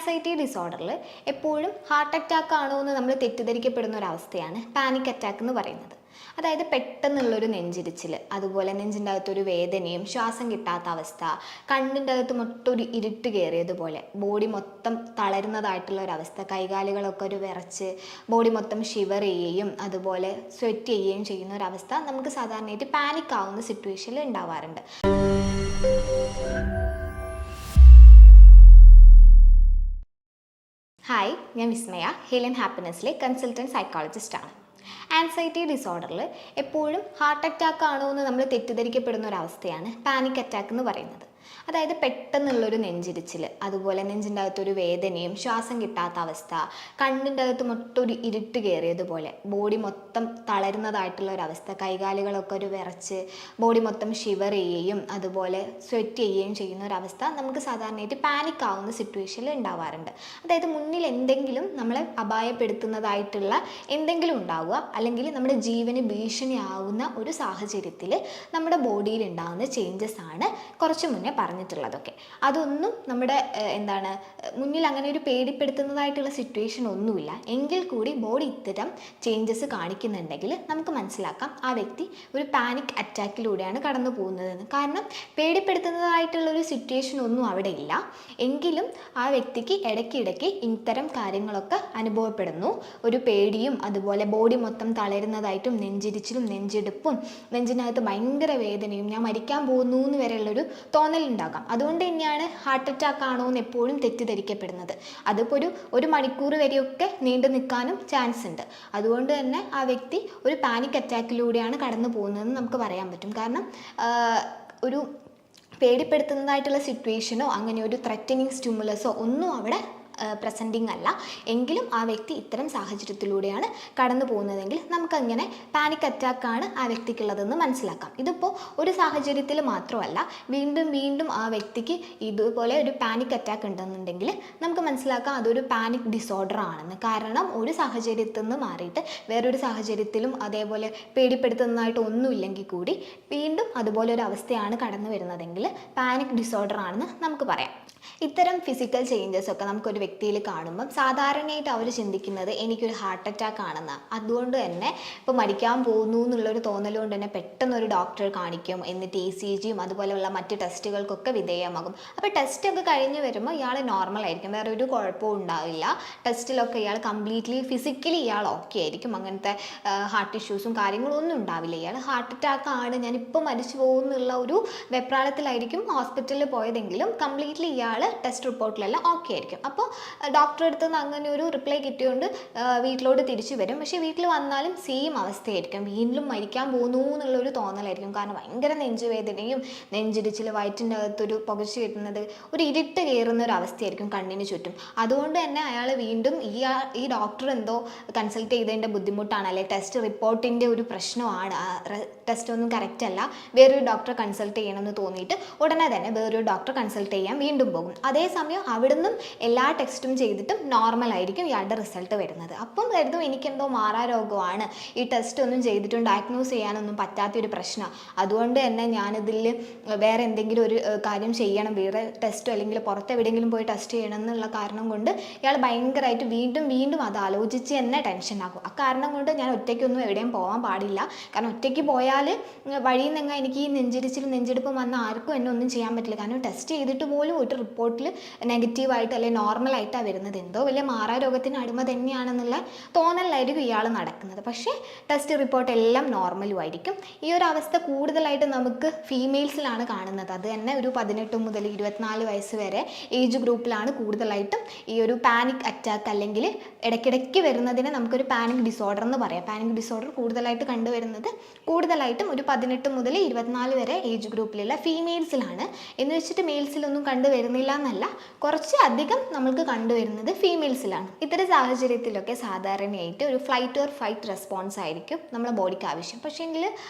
Anxiety ഡിസോർഡറിൽ എപ്പോഴും heart attack ആണോ എന്ന് നമ്മൾ തെറ്റിദ്ധരിക്കപ്പെടുന്ന ഒരവസ്ഥയാണ് പാനിക് അറ്റാക്ക് എന്ന് പറയുന്നത്. അതായത് പെട്ടെന്നുള്ളൊരു നെഞ്ചിരിച്ചിൽ, അതുപോലെ നെഞ്ചിൻ്റെ അകത്തൊരു വേദനയും ശ്വാസം കിട്ടാത്ത അവസ്ഥ, കണ്ണിൻ്റെ അകത്ത് മൊട്ടൊരു ഇരുട്ട് കയറിയതുപോലെ ബോഡി മൊത്തം തളരുന്നതായിട്ടുള്ള ഒരവസ്ഥ, കൈകാലുകളൊക്കെ ഒരു വിറച്ച് ബോഡി മൊത്തം ഷിവർ ചെയ്യുകയും അതുപോലെ സ്വെറ്റ് ചെയ്യുകയും ചെയ്യുന്ന ഒരവസ്ഥ നമുക്ക് സാധാരണയായിട്ട് പാനിക് ആവുന്ന സിറ്റുവേഷനിൽ ഉണ്ടാവാറുണ്ട്. ഹായ്, ഞാൻ വിസ്മയ, ഹീൽ ആൻഡ് ഹാപ്പിനെസ്സിലെ കൺസൾട്ടൻറ്റ് സൈക്കോളജിസ്റ്റാണ്. ആൻസൈറ്റി ഡിസോർഡറിൽ എപ്പോഴും ഹാർട്ട് അറ്റാക്ക് ആണോ എന്ന് നമ്മൾ തെറ്റിദ്ധരിക്കപ്പെടുന്ന ഒരവസ്ഥയാണ് പാനിക് അറ്റാക്ക് എന്ന് പറയുന്നത്. അതായത് പെട്ടെന്നുള്ളൊരു നെഞ്ചിരിച്ചിൽ, അതുപോലെ നെഞ്ചിൻ്റെ അകത്തൊരു വേദനയും ശ്വാസം കിട്ടാത്ത അവസ്ഥ, കണ്ണിൻ്റെ അകത്ത് മൊട്ടൊരു ഇരുട്ട് കയറിയതുപോലെ ബോഡി മൊത്തം തളരുന്നതായിട്ടുള്ള ഒരവസ്ഥ, കൈകാലുകളൊക്കെ ഒരു വിറച്ച് ബോഡി മൊത്തം ഷിവർ ചെയ്യുകയും അതുപോലെ സ്വെറ്റ് ചെയ്യുകയും ചെയ്യുന്ന ഒരവസ്ഥ നമുക്ക് സാധാരണയായിട്ട് പാനിക് ആവുന്ന സിറ്റുവേഷനിൽ ഉണ്ടാവാറുണ്ട്. അതായത് മുന്നിൽ എന്തെങ്കിലും നമ്മളെ അപായപ്പെടുത്തുന്നതായിട്ടുള്ള എന്തെങ്കിലും ഉണ്ടാവുക, അല്ലെങ്കിൽ നമ്മുടെ ജീവന് ഭീഷണിയാവുന്ന ഒരു സാഹചര്യത്തിൽ നമ്മുടെ ബോഡിയിൽ ഉണ്ടാകുന്ന ചേഞ്ചസ് ആണ് കുറച്ച് മുന്നേ പറഞ്ഞിട്ടുള്ളതൊക്കെ. അതൊന്നും നമ്മുടെ മുന്നിൽ അങ്ങനെ ഒരു പേടിപ്പെടുത്തുന്നതായിട്ടുള്ള സിറ്റുവേഷൻ ഒന്നുമില്ല. എങ്കിൽ കൂടി ബോഡി ഇത്തരം ചേഞ്ചസ് കാണിക്കുന്നുണ്ടെങ്കിൽ നമുക്ക് മനസ്സിലാക്കാം ആ വ്യക്തി ഒരു പാനിക് അറ്റാക്കിലൂടെയാണ് കടന്നു പോകുന്നതെന്ന്. കാരണം പേടിപ്പെടുത്തുന്നതായിട്ടുള്ളൊരു സിറ്റുവേഷൻ ഒന്നും അവിടെ ഇല്ല. എങ്കിലും ആ വ്യക്തിക്ക് ഇടയ്ക്കിടയ്ക്ക് ഇത്തരം കാര്യങ്ങളൊക്കെ അനുഭവപ്പെടുന്നു. ഒരു പേടിയും അതുപോലെ ബോഡി മൊത്തം തളരുന്നതായിട്ടും നെഞ്ചിരിച്ചിലും നെഞ്ചെടുപ്പും നെഞ്ചിനകത്ത് ഭയങ്കര വേദനയും ഞാൻ മരിക്കാൻ പോകുന്നു എന്ന് വരെയുള്ളൊരു തോന്നലുണ്ടാകാം. അതുകൊണ്ട് തന്നെയാണ് ഹാർട്ട് അറ്റാക്ക് ആണോ എന്ന് എപ്പോഴും തെറ്റിദ്ധരിക്കപ്പെടുന്നത്. അതിപ്പോൾ ഒരു മണിക്കൂർ വരെയൊക്കെ നീണ്ടു നിൽക്കാനും ചാൻസ് ഉണ്ട്. അതുകൊണ്ട് തന്നെ ആ വ്യക്തി ഒരു പാനിക് അറ്റാക്കിലൂടെയാണ് കടന്നു പോകുന്നതെന്ന് നമുക്ക് പറയാൻ പറ്റും. കാരണം ഒരു പേടിപ്പെടുത്തുന്നതായിട്ടുള്ള സിറ്റുവേഷനോ അങ്ങനെ ഒരു ത്രെറ്റനിങ് സ്റ്റിമുലസോ ഒന്നും അവിടെ പ്രസൻറ്റിങ് അല്ല. എങ്കിലും ആ വ്യക്തി ഇത്തരം സാഹചര്യത്തിലൂടെയാണ് കടന്നു പോകുന്നതെങ്കിൽ നമുക്കങ്ങനെ പാനിക് അറ്റാക്കാണ് ആ വ്യക്തിക്കുള്ളതെന്ന് മനസ്സിലാക്കാം. ഇതിപ്പോൾ ഒരു സാഹചര്യത്തിൽ മാത്രമല്ല, വീണ്ടും വീണ്ടും ആ വ്യക്തിക്ക് ഇതുപോലെ ഒരു പാനിക് അറ്റാക്ക് ഉണ്ടെന്നുണ്ടെങ്കിൽ നമുക്ക് മനസ്സിലാക്കാം അതൊരു പാനിക് ഡിസോർഡർ ആണെന്ന്. കാരണം ഒരു സാഹചര്യത്തിൽ നിന്ന് മാറിയിട്ട് വേറൊരു സാഹചര്യത്തിലും അതേപോലെ പേടിപ്പെടുത്തുന്നതായിട്ട് ഒന്നുമില്ലെങ്കിൽ കൂടി വീണ്ടും അതുപോലെ ഒരു അവസ്ഥയാണ് കടന്നു വരുന്നതെങ്കിൽ പാനിക് ഡിസോർഡർ ആണെന്ന് നമുക്ക് പറയാം. ഇത്തരം ഫിസിക്കൽ ചേഞ്ചസ് ഒക്കെ നമുക്കൊരു വ്യക്തിയിൽ കാണുമ്പം സാധാരണയായിട്ട് അവർ ചിന്തിക്കുന്നത് എനിക്കൊരു ഹാർട്ട് അറ്റാക്ക് ആണെന്നാണ്. അതുകൊണ്ട് തന്നെ ഇപ്പോൾ മരിക്കാൻ പോകുന്നു എന്നുള്ളൊരു തോന്നലുകൊണ്ട് തന്നെ പെട്ടെന്നൊരു ഡോക്ടറെ കാണിക്കും. എന്നിട്ട് ECGയും അതുപോലെയുള്ള മറ്റ് ടെസ്റ്റുകൾക്കൊക്കെ വിധേയമാകും. അപ്പോൾ ടെസ്റ്റൊക്കെ കഴിഞ്ഞ് വരുമ്പോൾ ഇയാൾ നോർമൽ ആയിരിക്കും, വേറെ ഒരു കുഴപ്പവും ഉണ്ടാവില്ല. ടെസ്റ്റിലൊക്കെ ഇയാൾ കംപ്ലീറ്റ്ലി ഫിസിക്കലി ഇയാൾ ഓക്കെ ആയിരിക്കും. അങ്ങനത്തെ ഹാർട്ട് ഇഷ്യൂസും കാര്യങ്ങളും ഒന്നും ഉണ്ടാവില്ല. ഇയാൾ ഹാർട്ട് അറ്റാക്ക് ആണ്, ഞാനിപ്പോൾ മരിച്ചു പോകുന്നുള്ള ഒരു വെപ്രാളത്തിലായിരിക്കും ഹോസ്പിറ്റലിൽ പോയതെങ്കിലും കംപ്ലീറ്റ്ലി ഇയാൾ ടെസ്റ്റ് റിപ്പോർട്ടിലെല്ലാം ഓക്കെ ആയിരിക്കും. അപ്പോൾ ഡോക്ടറെ അടുത്ത് നിന്ന് അങ്ങനെ ഒരു റിപ്ലൈ കിട്ടിയോണ്ട് വീട്ടിലോട്ട് തിരിച്ചു വരും. പക്ഷേ വീട്ടിൽ വന്നാലും സെയിം അവസ്ഥയായിരിക്കും, വീണ്ടും മരിക്കാൻ പോകുന്നു എന്നുള്ളൊരു തോന്നലായിരിക്കും. കാരണം ഭയങ്കര നെഞ്ചുവേദനയും നെഞ്ചിടിച്ചിൽ, വയറ്റിൻ്റെ അകത്തൊരു പുകച്ചു കിട്ടുന്നത്, ഒരു ഇരുട്ട് കയറുന്ന ഒരു അവസ്ഥയായിരിക്കും കണ്ണിന് ചുറ്റും. അതുകൊണ്ട് തന്നെ അയാൾ വീണ്ടും ഈ ഡോക്ടർ എന്തോ കൺസൾട്ട് ചെയ്തതിൻ്റെ ബുദ്ധിമുട്ടാണ്, അല്ലെങ്കിൽ ടെസ്റ്റ് റിപ്പോർട്ടിൻ്റെ ഒരു പ്രശ്നമാണ്, ടെസ്റ്റ് ഒന്നും കറക്റ്റ് അല്ല, വേറൊരു ഡോക്ടറെ കൺസൾട്ട് ചെയ്യണമെന്ന് തോന്നിയിട്ട് ഉടനെ തന്നെ വേറൊരു ഡോക്ടറെ കൺസൾട്ട് ചെയ്യാൻ വീണ്ടും പോകും. അതേസമയം അവിടുന്നും എല്ലാ ടെസ്റ്റും ചെയ്തിട്ടും നോർമൽ ആയിരിക്കും ഇയാളുടെ റിസൾട്ട് വരുന്നത്. അപ്പം കരുതും എനിക്കെന്തോ മാറാരോഗമാണ്, ഈ ടെസ്റ്റ് ഒന്നും ചെയ്തിട്ടും ഡയഗ്നോസ് ചെയ്യാനൊന്നും പറ്റാത്തൊരു പ്രശ്നമാണ്, അതുകൊണ്ട് തന്നെ ഞാനിതിൽ വേറെ എന്തെങ്കിലും ഒരു കാര്യം ചെയ്യണം, വേറെ ടെസ്റ്റോ അല്ലെങ്കിൽ പുറത്തെവിടെയെങ്കിലും പോയി ടെസ്റ്റ് ചെയ്യണം എന്നുള്ള കാരണം കൊണ്ട് ഇയാൾ ഭയങ്കരമായിട്ട് വീണ്ടും വീണ്ടും അത് ആലോചിച്ച് തന്നെ ടെൻഷനാകും. ആ കാരണം കൊണ്ട് ഞാൻ ഒറ്റയ്ക്കൊന്നും എവിടെയും പോകാൻ പാടില്ല. കാരണം ഒറ്റയ്ക്ക് പോയാൽ വഴിയിൽ നിന്ന് എനിക്ക് ഈ നെഞ്ചിരിച്ചിലും നെഞ്ചെടുപ്പും വന്ന ആർക്കും എന്നെ ഒന്നും ചെയ്യാൻ പറ്റില്ല. കാരണം ടെസ്റ്റ് ചെയ്തിട്ട് പോലും ഒരു റിപ്പോർട്ടിൽ നെഗറ്റീവായിട്ട് അല്ലെങ്കിൽ നോർമലായിട്ടാണ് വരുന്നത്, എന്തോ വലിയ മാറാരോഗത്തിന് അടിമ തന്നെയാണെന്നുള്ള തോന്നലായിരിക്കും ഇയാൾ നടക്കുന്നത്. പക്ഷേ ടെസ്റ്റ് റിപ്പോർട്ട് എല്ലാം നോർമലും ആയിരിക്കും. ഈ ഒരു അവസ്ഥ കൂടുതലായിട്ട് നമുക്ക് ഫീമെയിൽസിലാണ് കാണുന്നത്. അത് തന്നെ ഒരു 18 മുതൽ 24 വയസ്സ് വരെ ഏജ് ഗ്രൂപ്പിലാണ് കൂടുതലായിട്ടും ഈ ഒരു പാനിക് അറ്റാക്ക് അല്ലെങ്കിൽ ഇടയ്ക്കിടയ്ക്ക് വരുന്നതിന് നമുക്കൊരു പാനിക് ഡിസോർഡർ എന്ന് പറയാം. പാനിക് ഡിസോർഡർ കൂടുതലായിട്ട് കണ്ടുവരുന്നത് കൂടുതലായിട്ടും ഒരു 18 മുതൽ 24 വരെ ഏജ് ഗ്രൂപ്പിലുള്ള ഫീമെയിൽസിലാണ്. എന്ന് വെച്ചിട്ട് മെയിൽസിലൊന്നും കണ്ടുവരുന്നില്ല എന്നല്ല, കുറച്ച് അധികം നമ്മൾക്ക് കണ്ടുവരുന്നത് ഫീമെയിൽസിലാണ്. ഇത്തരം സാഹചര്യത്തിലൊക്കെ സാധാരണയായിട്ട് ഒരു ഫ്ലൈറ്റ് ഓർ ഫൈറ്റ് റെസ്പോൺസ് ആയിരിക്കും നമ്മുടെ ബോഡിക്ക് ആവശ്യം. പക്ഷേങ്കിൽ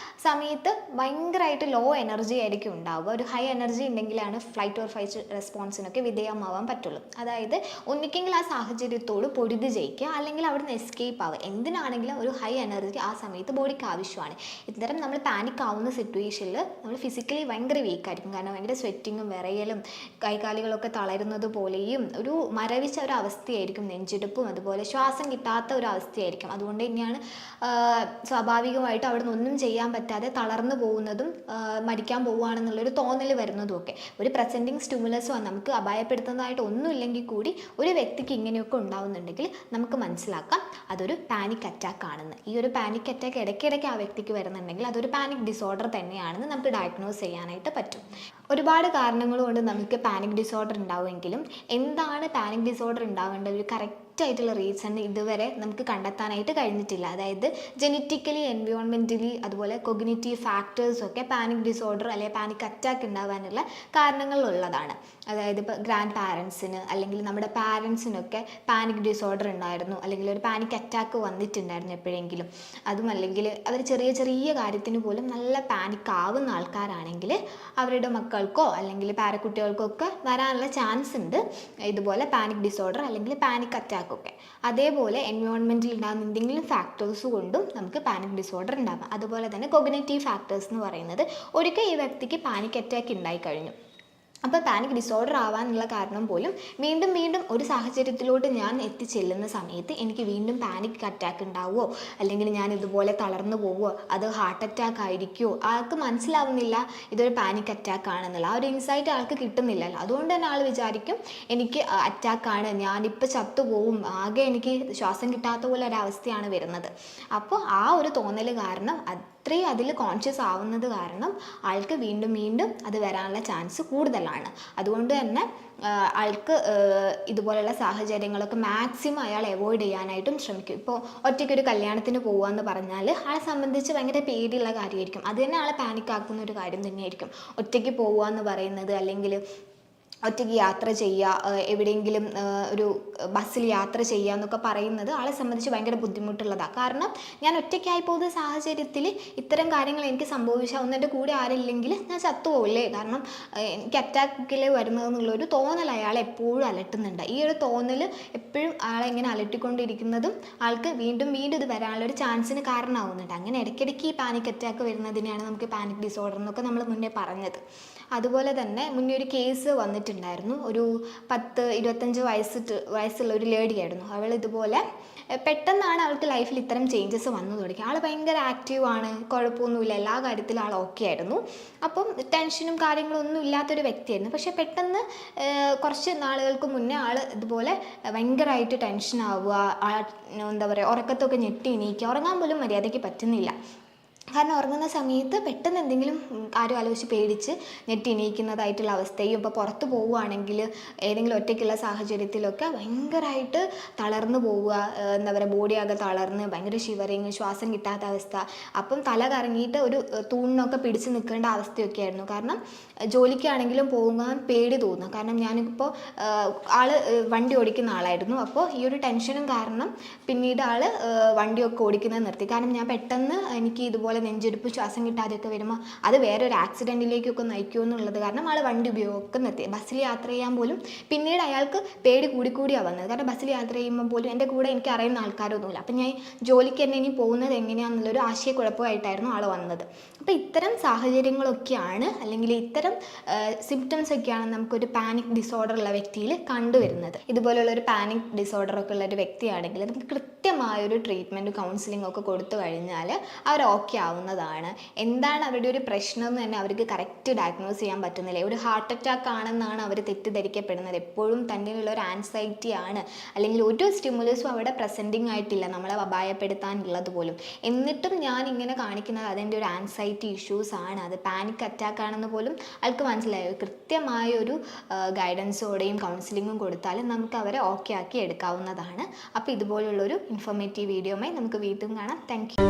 സമയത്ത് ഭയങ്കരമായിട്ട് ലോ എനർജി ആയിരിക്കും ഉണ്ടാവുക. ഒരു ഹൈ എനർജി ഉണ്ടെങ്കിലാണ് ഫ്ലൈറ്റ് ഓർ ഫൈറ്റ് റെസ്പോൺസിനൊക്കെ വിധേയമാവാൻ പറ്റുള്ളൂ. അതായത് ഒന്നിക്കെങ്കിൽ ആ സാഹചര്യത്തോട് പൊരുതി ജയിക്കുക, അല്ലെങ്കിൽ അവിടെ നിന്ന് എസ്കേപ്പ് ആവുക. എന്തിനാണെങ്കിലും ഒരു ഹൈ എനർജി ആ സമയത്ത് ബോഡിക്ക് ആവശ്യമാണ്. ഇത്തരം നമ്മൾ പാനിക് ആവുന്ന സിറ്റുവേഷനിൽ നമ്മൾ ഫിസിക്കലി ഭയങ്കര വീക്കായിരിക്കും. കാരണം ഭയങ്കര സ്വെറ്റിങ്ങും വിറയലും കൈകാലുകൾ ഞരമ്പുകളൊക്കെ തളരുന്നത് പോലെയും ഒരു മരവിച്ച ഒരു അവസ്ഥയായിരിക്കും, നെഞ്ചിടിപ്പും അതുപോലെ ശ്വാസം കിട്ടാത്ത ഒരു അവസ്ഥയായിരിക്കും. അതുകൊണ്ട് തന്നെയാണ് സ്വാഭാവികമായിട്ട് അവിടെ നിന്ന് ഒന്നും ചെയ്യാൻ പറ്റാതെ തളർന്നു പോകുന്നതും മരിക്കാൻ പോവുകയാണെന്നുള്ളൊരു തോന്നൽ വരുന്നതും ഒക്കെ. ഒരു പ്രസൻറ്റിങ് സ്റ്റിമുലസ് നമുക്ക് അപായപ്പെടുത്തുന്നതായിട്ട് ഒന്നുമില്ലെങ്കിൽ കൂടി ഒരു വ്യക്തിക്ക് ഇങ്ങനെയൊക്കെ ഉണ്ടാവുന്നുണ്ടെങ്കിൽ നമുക്ക് മനസ്സിലാക്കാം അതൊരു പാനിക് അറ്റാക്ക് ആണെന്ന്. ഈ ഒരു പാനിക് അറ്റാക്ക് ഇടയ്ക്കിടയ്ക്ക് ആ വ്യക്തിക്ക് വരുന്നുണ്ടെങ്കിൽ അതൊരു പാനിക് ഡിസോർഡർ തന്നെയാണെന്ന് നമുക്ക് ഡയഗ്നോസ് ചെയ്യാനായിട്ട് പറ്റും. ഒരുപാട് കാരണങ്ങൾ കൊണ്ട് നമുക്ക് പാനിക് ഡിസോർഡർ ഉണ്ടാവുമെങ്കിലും എന്താണ് പാനിക് ഡിസോർഡർ ഉണ്ടാവേണ്ട ഒരു കറക്റ്റായിട്ടുള്ള റീസൺ ഇതുവരെ നമുക്ക് കണ്ടെത്താനായിട്ട് കഴിഞ്ഞിട്ടില്ല. അതായത് ജെനറ്റിക്കലി, എൻവയോൺമെൻ്റലി, അതുപോലെ കൊഗ്നിറ്റീവ് ഫാക്ടേഴ്സൊക്കെ പാനിക് ഡിസോർഡർ അല്ലെങ്കിൽ പാനിക് അറ്റാക്ക് ഉണ്ടാവാനുള്ള കാരണങ്ങളുള്ളതാണ്. അതായത് ഇപ്പോൾ ഗ്രാൻഡ് പാരൻസിന് അല്ലെങ്കിൽ നമ്മുടെ പാരൻസിനൊക്കെ പാനിക് ഡിസോർഡർ ഉണ്ടായിരുന്നു, അല്ലെങ്കിൽ ഒരു പാനിക് അറ്റാക്ക് വന്നിട്ടുണ്ടായിരുന്നു എപ്പോഴെങ്കിലും. അതും അല്ലെങ്കിൽ അവർ ചെറിയ ചെറിയ കാര്യത്തിന് പോലും നല്ല പാനിക് ആവുന്ന ആൾക്കാരാണെങ്കിൽ അവരുടെ മക്കൾക്കോ അല്ലെങ്കിൽ പാരക്കുട്ടികൾക്കോ ഒക്കെ വരാനുള്ള ചാൻസ് ഉണ്ട് ഇതുപോലെ പാനിക് ഡിസോർഡർ അല്ലെങ്കിൽ പാനിക് അറ്റാക്കൊക്കെ. അതേപോലെ എൻവയോൺമെൻറ്റിൽ ഉണ്ടാകുന്ന എന്തെങ്കിലും ഫാക്ടേഴ്സ് കൊണ്ടും നമുക്ക് പാനിക് ഡിസോർഡർ ഉണ്ടാകാം. അതുപോലെ തന്നെ കൊഗ്നിറ്റീവ് ഫാക്ടേഴ്സ് എന്ന് പറയുന്നത് ഒരിക്കൽ ഈ വ്യക്തിക്ക് പാനിക് അറ്റാക്ക് ഉണ്ടായിക്കഴിഞ്ഞു, അപ്പോൾ പാനിക് ഡിസോർഡർ ആവാനുള്ള കാരണം പോലും വീണ്ടും വീണ്ടും ഒരു സാഹചര്യത്തിലോട്ട് ഞാൻ എത്തിച്ചെല്ലുന്ന സമയത്ത് എനിക്ക് വീണ്ടും പാനിക് അറ്റാക്ക് ഉണ്ടാവുമോ അല്ലെങ്കിൽ ഞാൻ ഇതുപോലെ തളർന്നു പോവുമോ, അത് ഹാർട്ട് അറ്റാക്ക് ആയിരിക്കുമോ, ആൾക്ക് മനസ്സിലാവുന്നില്ല ഇതൊരു പാനിക് അറ്റാക്ക് ആണെന്നുള്ള ആ ഒരു ഇൻസൈറ്റ് ആൾക്ക് കിട്ടുന്നില്ലല്ലോ. അതുകൊണ്ട് തന്നെ ആൾ വിചാരിക്കും എനിക്ക് അറ്റാക്കാണ്, ഞാനിപ്പോൾ ചത്തുപോകും, ആകെ എനിക്ക് ശ്വാസം കിട്ടാത്ത പോലെ ഒരവസ്ഥയാണ് വരുന്നത്. അപ്പോൾ ആ ഒരു തോന്നൽ കാരണം അത്രയും അതിൽ കോൺഷ്യസ് ആവുന്നത് കാരണം ആൾക്ക് വീണ്ടും വീണ്ടും അത് വരാനുള്ള ചാൻസ് കൂടുതലാണ്. അതുകൊണ്ട് തന്നെ ആൾക്ക് ഇതുപോലെയുള്ള സാഹചര്യങ്ങളൊക്കെ മാക്സിമം അയാൾ അവോയ്ഡ് ചെയ്യാനായിട്ടും ശ്രമിക്കും. ഇപ്പോൾ ഒറ്റയ്ക്കൊരു കല്യാണത്തിന് പോകുകയെന്ന് പറഞ്ഞാൽ ആളെ സംബന്ധിച്ച് ഭയങ്കര പേടിയുള്ള കാര്യമായിരിക്കും. അത് തന്നെ ആളെ പാനിക്കാക്കുന്ന ഒരു കാര്യം തന്നെയായിരിക്കും. ഒറ്റയ്ക്ക് പോകുക എന്ന് പറയുന്നത്, അല്ലെങ്കിൽ ഒറ്റയ്ക്ക് യാത്ര ചെയ്യുക, എവിടെയെങ്കിലും ഒരു ബസ്സിൽ യാത്ര ചെയ്യുക എന്നൊക്കെ പറയുന്നത് ആളെ സംബന്ധിച്ച് ഭയങ്കര ബുദ്ധിമുട്ടുള്ളതാണ്. കാരണം ഞാൻ ഒറ്റയ്ക്കായി പോകുന്ന സാഹചര്യത്തിൽ ഇത്തരം കാര്യങ്ങൾ എനിക്ക് സംഭവിച്ചാൽ ഒന്നെൻ്റെ കൂടെ ആരില്ലെങ്കിൽ ഞാൻ ചത്തുപോകില്ലേ, കാരണം എനിക്ക് അറ്റാക്കിൽ വരുന്നതെന്നുള്ളൊരു തോന്നൽ അയാളെ എപ്പോഴും അലട്ടുന്നുണ്ട്. ഈ ഒരു തോന്നൽ എപ്പോഴും ആളെ ഇങ്ങനെ അലട്ടിക്കൊണ്ടിരിക്കുന്നതും ആൾക്ക് വീണ്ടും വീണ്ടും ഇത് വരാനുള്ളൊരു ചാൻസിന് കാരണമാവുന്നുണ്ട്. അങ്ങനെ ഇടയ്ക്കിടയ്ക്ക് ഈ പാനിക് അറ്റാക്ക് വരുന്നതിനെയാണ് നമുക്ക് പാനിക് ഡിസോർഡർ എന്നൊക്കെ നമ്മൾ മുന്നേ പറഞ്ഞത്. അതുപോലെ തന്നെ മുന്നേ ഒരു കേസ് വന്നിട്ടുണ്ടായിരുന്നു. ഒരു 10-25 വയസ്സുള്ള ഒരു ലേഡിയായിരുന്നു. അവൾ ഇതുപോലെ പെട്ടെന്നാണ് അവൾക്ക് ലൈഫിൽ ഇത്തരം ചേഞ്ചസ് വന്നു തുടങ്ങി. ആൾ ഭയങ്കര ആക്റ്റീവാണ്, കുഴപ്പമൊന്നുമില്ല, എല്ലാ കാര്യത്തിലും ആൾ ഓക്കെ ആയിരുന്നു. അപ്പം ടെൻഷനും കാര്യങ്ങളൊന്നും ഇല്ലാത്തൊരു വ്യക്തിയായിരുന്നു. പക്ഷേ പെട്ടെന്ന് കുറച്ച് നാളുകൾക്ക് മുന്നേ ആൾ ഇതുപോലെ ഭയങ്കരമായിട്ട് ടെൻഷനാവുക, എന്താ പറയുക, ഉറക്കത്തൊക്കെ ഞെട്ടി എണീക്കുക, ഉറങ്ങാൻ പോലും മര്യാദയ്ക്ക് പറ്റുന്നില്ല. കാരണം ഉറങ്ങുന്ന സമയത്ത് പെട്ടെന്ന് എന്തെങ്കിലും കാര്യം ആലോചിച്ച് പേടിച്ച് ഞെട്ടി എണീക്കുന്നതായിട്ടുള്ള അവസ്ഥയും, ഇപ്പോൾ പുറത്ത് പോവുകയാണെങ്കിൽ ഏതെങ്കിലും ഒറ്റയ്ക്കുള്ള സാഹചര്യത്തിലൊക്കെ ഭയങ്കരമായിട്ട് തളർന്നു പോവുക, എന്താ പറയുക, ബോഡിയാകെ തളർന്ന് ഭയങ്കര ഷിവറിങ്, ശ്വാസം കിട്ടാത്ത അവസ്ഥ. അപ്പം തല കറങ്ങിയിട്ട് ഒരു തൂണിനൊക്കെ പിടിച്ച് നിൽക്കേണ്ട അവസ്ഥയൊക്കെ ആയിരുന്നു. കാരണം ജോലിക്കാണെങ്കിലും പോകാൻ പേടി തോന്നുക. കാരണം ഞാനിപ്പോൾ ആൾ വണ്ടി ഓടിക്കുന്ന ആളായിരുന്നു. അപ്പോൾ ഈ ഒരു ടെൻഷനും കാരണം പിന്നീട് ആൾ വണ്ടിയൊക്കെ ഓടിക്കുന്നത് നിർത്തി. കാരണം ഞാൻ പെട്ടെന്ന് എനിക്ക് ഇതുപോലെ നെഞ്ചെടുപ്പ്, ശ്വാസം കിട്ടാതെയൊക്കെ വരുമ്പോൾ അത് വേറൊരു ആക്സിഡൻറ്റിലേക്കൊക്കെ നയിക്കുമോ എന്നുള്ളത് കാരണം ആൾ വണ്ടി ഉപയോഗമൊക്കെ നിർത്തി. ബസ്സിൽ യാത്ര ചെയ്യാൻ പോലും പിന്നീട് അയാൾക്ക് പേടി കൂടിക്കൂടിയാണ് വന്നത്. കാരണം ബസ്സിൽ യാത്ര ചെയ്യുമ്പോൾ പോലും എൻ്റെ കൂടെ എനിക്ക് അറിയുന്ന ആൾക്കാരൊന്നുമില്ല, അപ്പം ഞാൻ ജോലിക്ക് തന്നെ ഇനി പോകുന്നത് എങ്ങനെയാണെന്നുള്ളൊരു ആശയക്കുഴപ്പമായിട്ടായിരുന്നു ആൾ വന്നത്. അപ്പോൾ ഇത്തരം സാഹചര്യങ്ങളൊക്കെയാണ്, അല്ലെങ്കിൽ ഇത്തരം സിംറ്റംസ് ഒക്കെയാണ് നമുക്കൊരു പാനിക് ഡിസോർഡർ ഉള്ള വ്യക്തിയിൽ കണ്ടുവരുന്നത്. ഇതുപോലുള്ളൊരു പാനിക് ഡിസോർഡറൊക്കെ ഉള്ള ഒരു വ്യക്തിയാണെങ്കിൽ നമുക്ക് കൃത്യമായൊരു ട്രീറ്റ്മെൻറ്റ്, കൗൺസിലിംഗ് ഒക്കെ കൊടുത്തു കഴിഞ്ഞാൽ അവർ ഓക്കെ ആവുന്നതാണ്. എന്താണ് അവരുടെ ഒരു പ്രശ്നം എന്ന് തന്നെ അവർക്ക് കറക്റ്റ് ഡയഗ്നോസ് ചെയ്യാൻ പറ്റുന്നില്ല. ഒരു ഹാർട്ട് അറ്റാക്ക് ആണെന്നാണ് അവർ തെറ്റിദ്ധരിക്കപ്പെടുന്നത്. എപ്പോഴും തന്നിലുള്ള ഒരു ആൻസൈറ്റി ആണ്, അല്ലെങ്കിൽ ഒരു സ്റ്റിമുലസും അവിടെ പ്രസൻറ്റിംഗ് ആയിട്ടില്ല നമ്മളെ അപായപ്പെടുത്താനുള്ളത് പോലും. എന്നിട്ടും ഞാൻ ഇങ്ങനെ കാണിക്കുന്നത് അതെൻ്റെ ഒരു ആൻസൈറ്റി ഇഷ്യൂസ് ആണ്, അത് പാനിക് അറ്റാക്ക് ആണെന്ന് പോലും ആൾക്ക് മനസ്സിലായോ. കൃത്യമായൊരു ഗൈഡൻസോടെയും കൗൺസിലിങ്ങും കൊടുത്താൽ നമുക്ക് അവരെ ഓക്കെ ആക്കി എടുക്കാവുന്നതാണ്. അപ്പോൾ ഇതുപോലുള്ളൊരു ഇൻഫോർമേറ്റീവ് വീഡിയോയുമായി നമുക്ക് വീണ്ടും കാണാം. Thank you.